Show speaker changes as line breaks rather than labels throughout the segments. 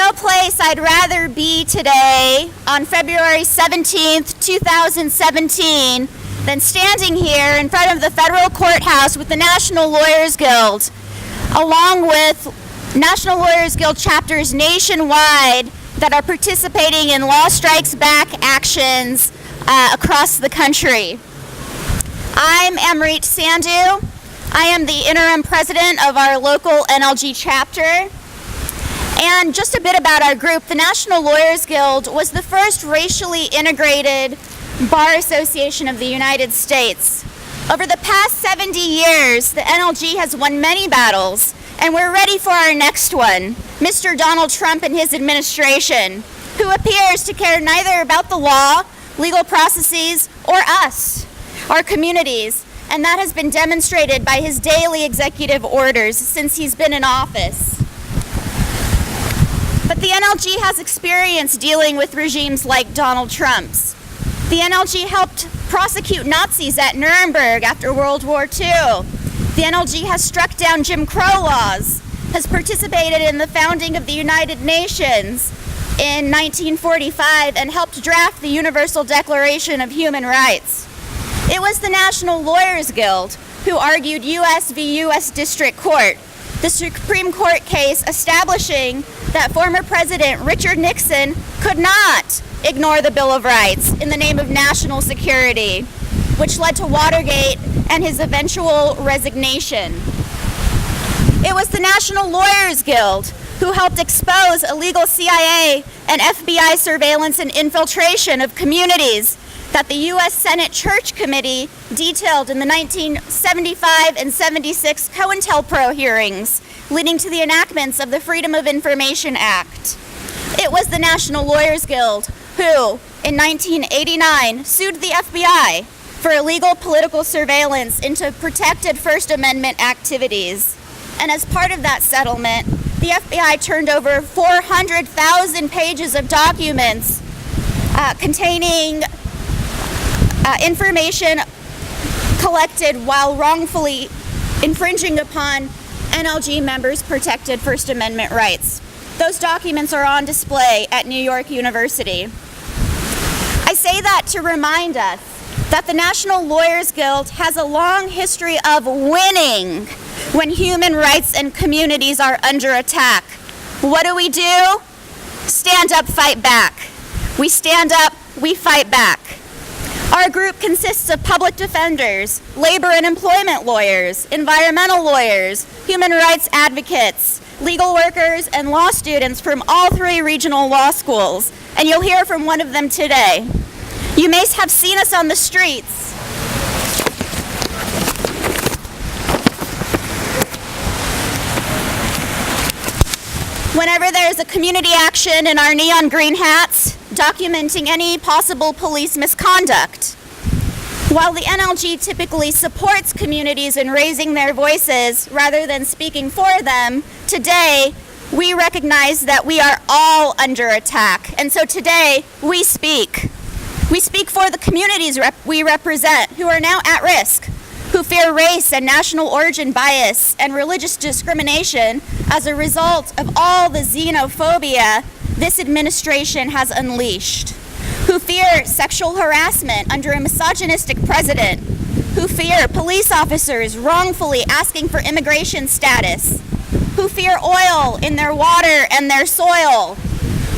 no place I'd rather be today on February 17th, 2017 than standing here in front of the Federal Courthouse with the National Lawyers Guild, along with National Lawyers Guild chapters nationwide that are participating in Law Strikes Back actions across the country. I'm Amrit Sandhu. I am the interim president of our local NLG chapter. And just a bit about our group, the National Lawyers Guild was the first racially integrated bar association of the United States. Over the past 70 years, the NLG has won many battles, and we're ready for our next one, Mr. Donald Trump and his administration, who appears to care neither about the law, legal processes, or us, our communities, and that has been demonstrated by his daily executive orders since he's been in office. But the NLG has experience dealing with regimes like Donald Trump's. The NLG helped prosecute Nazis at Nuremberg after World War II. The NLG has struck down Jim Crow laws, has participated in the founding of the United Nations in 1945, and helped draft the Universal Declaration of Human Rights. It was the National Lawyers Guild who argued U.S. v. U.S. District Court, the Supreme Court case establishing that former President Richard Nixon could not ignore the Bill of Rights in the name of national security, which led to Watergate and his eventual resignation. It was the National Lawyers Guild who helped expose illegal CIA and FBI surveillance and infiltration of communities that the U.S. Senate Church Committee detailed in the 1975 and 76 COINTELPRO hearings, leading to the enactments of the Freedom of Information Act. It was the National Lawyers Guild who, in 1989, sued the FBI for illegal political surveillance into protected First Amendment activities. And as part of that settlement, the FBI turned over 400,000 pages of documents containing information collected while wrongfully infringing upon NLG members' protected First Amendment rights. Those documents are on display at New York University. I say that to remind us that the National Lawyers Guild has a long history of winning when human rights and communities are under attack. What do? Stand up, fight back. We stand up, we fight back. Our group consists of public defenders, labor and employment lawyers, environmental lawyers, human rights advocates, legal workers, and law students from all three regional law schools, and you'll hear from one of them today. You may have seen us on the streets. Whenever there's a community action in our neon green hats, documenting any possible police misconduct. While the NLG typically supports communities in raising their voices rather than speaking for them, today we recognize that we are all under attack. And so today we speak. We speak for the communities we represent who are now at risk, who fear race and national origin bias and religious discrimination as a result of all the xenophobia this administration has unleashed, who fear sexual harassment under a misogynistic president, who fear police officers wrongfully asking for immigration status, who fear oil in their water and their soil,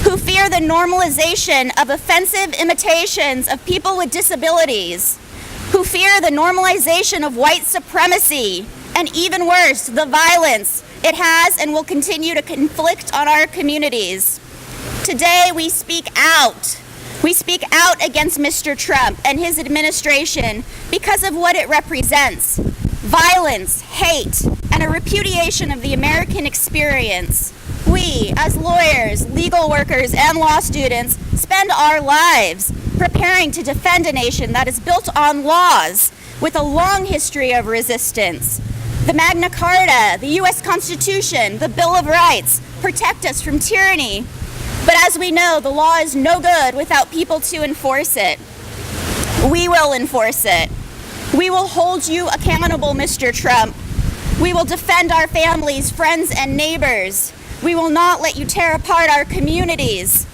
who fear the normalization of offensive imitations of people with disabilities, who fear the normalization of white supremacy, and even worse, the violence it has and will continue to inflict on our communities. Today, we speak out. We speak out against Mr. Trump and his administration because of what it represents: violence, hate, and a repudiation of the American experience. We, as lawyers, legal workers, and law students, spend our lives preparing to defend a nation that is built on laws with a long history of resistance. The Magna Carta, the U.S. Constitution, the Bill of Rights protect us from tyranny. But as we know, the law is no good without people to enforce it. We will enforce it. We will hold you accountable, Mr. Trump. We will defend our families, friends, and neighbors. We will not let you tear apart our communities.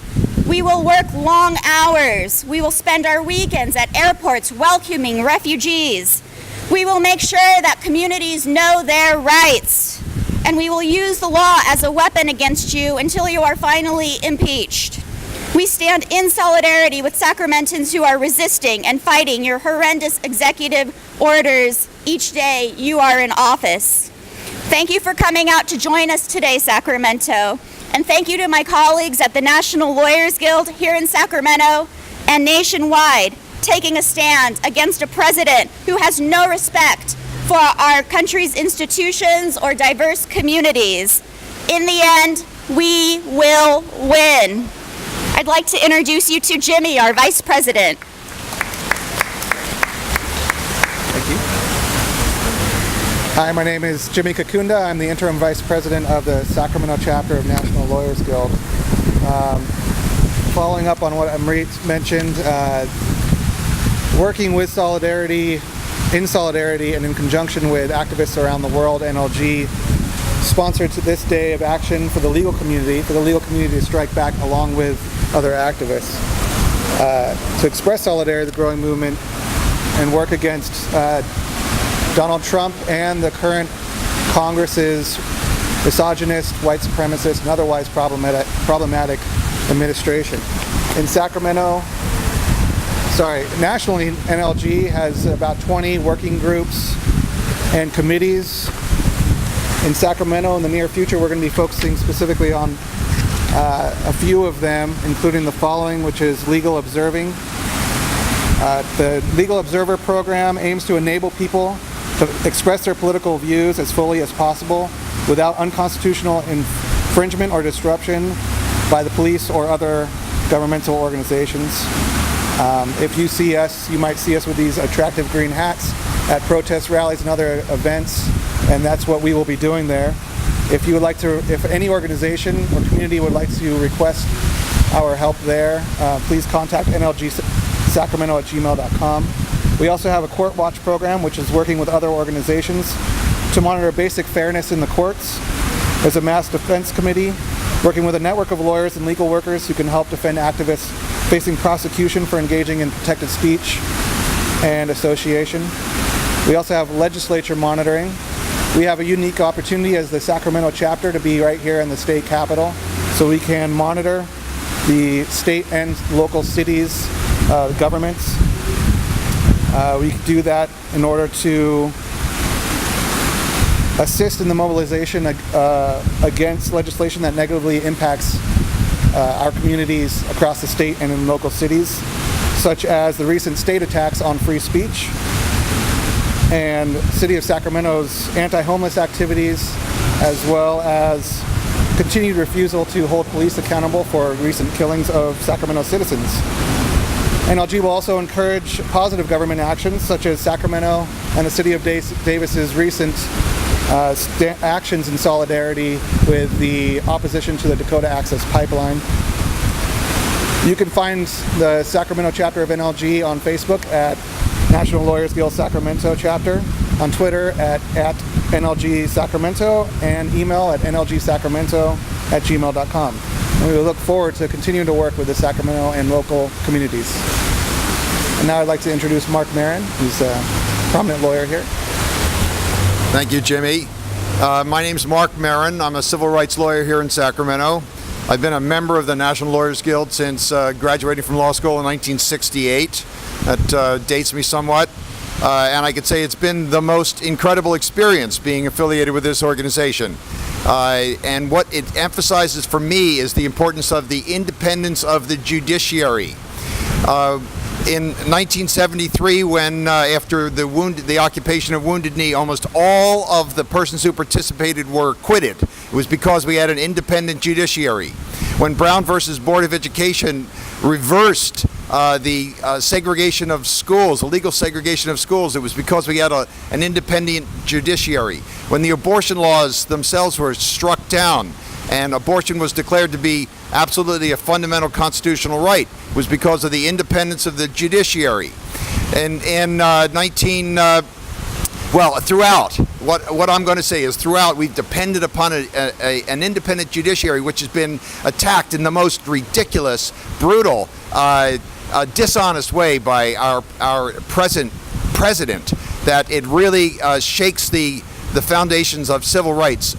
We will work long hours. We will spend our weekends at airports welcoming refugees. We will make sure that communities know their rights. And we will use the law as a weapon against you until you are finally impeached. We stand in solidarity with Sacramentans who are resisting and fighting your horrendous executive orders each day you are in office. Thank you for coming out to join us today, Sacramento. And thank you to my colleagues at the National Lawyers Guild here in Sacramento and nationwide, taking a stand against a president who has no respect for our country's institutions or diverse communities. In the end, we will win. I'd like to introduce you to Jimmy, our Vice President.
Thank you. Hi, my name is Jimmy Kakunda. I'm the Interim Vice President of the Sacramento chapter of National Lawyers Guild. Following up on what Amrit mentioned, working with in solidarity and in conjunction with activists around the world, NLG sponsored this day of action for the legal community to strike back along with other activists, to express solidarity with the growing movement and work against Donald Trump and the current Congress's misogynist, white supremacist, and otherwise problematic administration. In Sacramento, nationally, NLG has about 20 working groups and committees. In Sacramento, in the near future, we're going to be focusing specifically on a few of them, including the following, which is legal observing. The Legal Observer program aims to enable people to express their political views as fully as possible without unconstitutional infringement or disruption by the police or other governmental organizations. If you see us, you might see us with these attractive green hats at protest rallies and other events, and that's what we will be doing there. If you would like to, if any organization or community would like to request our help there, please contact nlgsacramento@gmail.com. We also have a court watch program, which is working with other organizations to monitor basic fairness in the courts. There's a mass defense committee working with a network of lawyers and legal workers who can help defend activists facing prosecution for engaging in protected speech and association. We also have legislature monitoring. We have a unique opportunity as the Sacramento chapter to be right here in the state capitol, so we can monitor the state and local cities' governments. We do that in order to assist in the mobilization against legislation that negatively impacts our communities across the state and in local cities, such as the recent state attacks on free speech and City of Sacramento's anti-homeless activities, as well as continued refusal to hold police accountable for recent killings of Sacramento citizens. NLG will also encourage positive government actions, such as Sacramento and the City of Davis's recent actions in solidarity with the opposition to the Dakota Access Pipeline. You can find the Sacramento chapter of NLG on Facebook at National Lawyers Guild Sacramento chapter, on Twitter at NLG Sacramento, and email at nlgsacramento@gmail.com. And we look forward to continuing to work with the Sacramento and local communities. And now I'd like to introduce Mark Marin, who's a prominent lawyer here.
Thank you, Jimmy. My name's Mark Marin. I'm a civil rights lawyer here in Sacramento. I've been a member of the National Lawyers Guild since graduating from law school in 1968. That dates me somewhat. And I could say it's been the most incredible experience being affiliated with this organization. And what it emphasizes for me is the importance of the independence of the judiciary. In 1973, when after the occupation of Wounded Knee, almost all of the persons who participated were acquitted. It was because we had an independent judiciary. When Brown versus Board of Education reversed the segregation of schools, the legal segregation of schools, it was because we had an independent judiciary. When the abortion laws themselves were struck down and abortion was declared to be absolutely a fundamental constitutional right, it was because of the independence of the judiciary. And in Well, throughout, what I'm going to say is throughout we've depended upon an independent judiciary which has been attacked in the most ridiculous, brutal, dishonest way by our present president, that it really shakes the foundations of civil rights,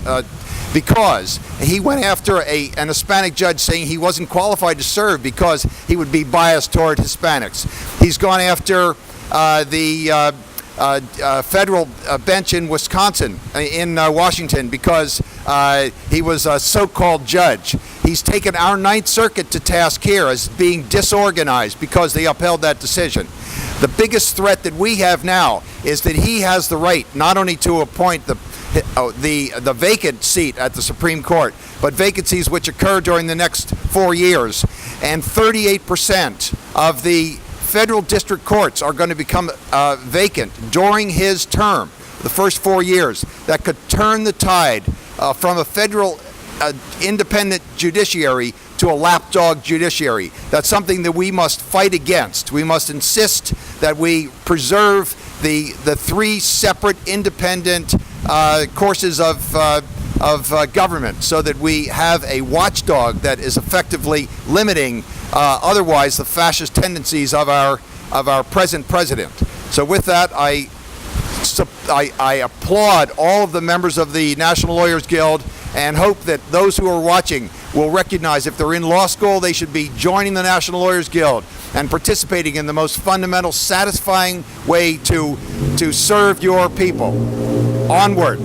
because he went after an Hispanic judge saying he wasn't qualified to serve because he would be biased toward Hispanics. He's gone after the federal bench in Wisconsin, in Washington, because he was a so-called judge. He's taken our Ninth Circuit to task here as being disorganized because they upheld that decision. The biggest threat that we have now is that he has the right not only to appoint the vacant seat at the Supreme Court, but vacancies which occur during the next 4 years. And 38% of the federal district courts are going to become vacant during his term, the first 4 years. That could turn the tide from a federal independent judiciary to a lapdog judiciary. That's something that we must fight against. We must insist that we preserve the three separate independent courses of government, so that we have a watchdog that is effectively limiting otherwise the fascist tendencies of our present president. So with that, I applaud all of the members of the National Lawyers Guild, and hope that those who are watching will recognize if they're in law school, they should be joining the National Lawyers Guild and participating in the most fundamental, satisfying way to serve your people. Onward.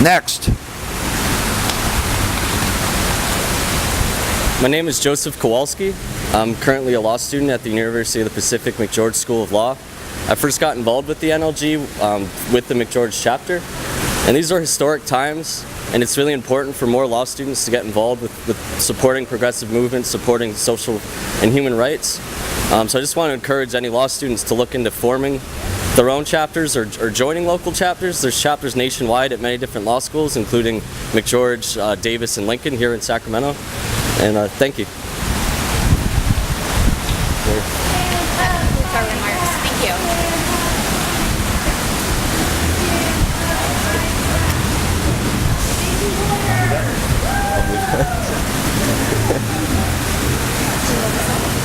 Next.
My name is Joseph Kowalski. I'm currently a law student at the University of the Pacific McGeorge School of Law. I first got involved with the NLG with the McGeorge chapter, and these are historic times, and it's really important for more law students to get involved with supporting progressive movements, supporting social and human rights. So I just want to encourage any law students to look into forming their own chapters or joining local chapters. There's chapters nationwide at many different law schools, including McGeorge, Davis, and Lincoln here in Sacramento. And thank you.
Thank you.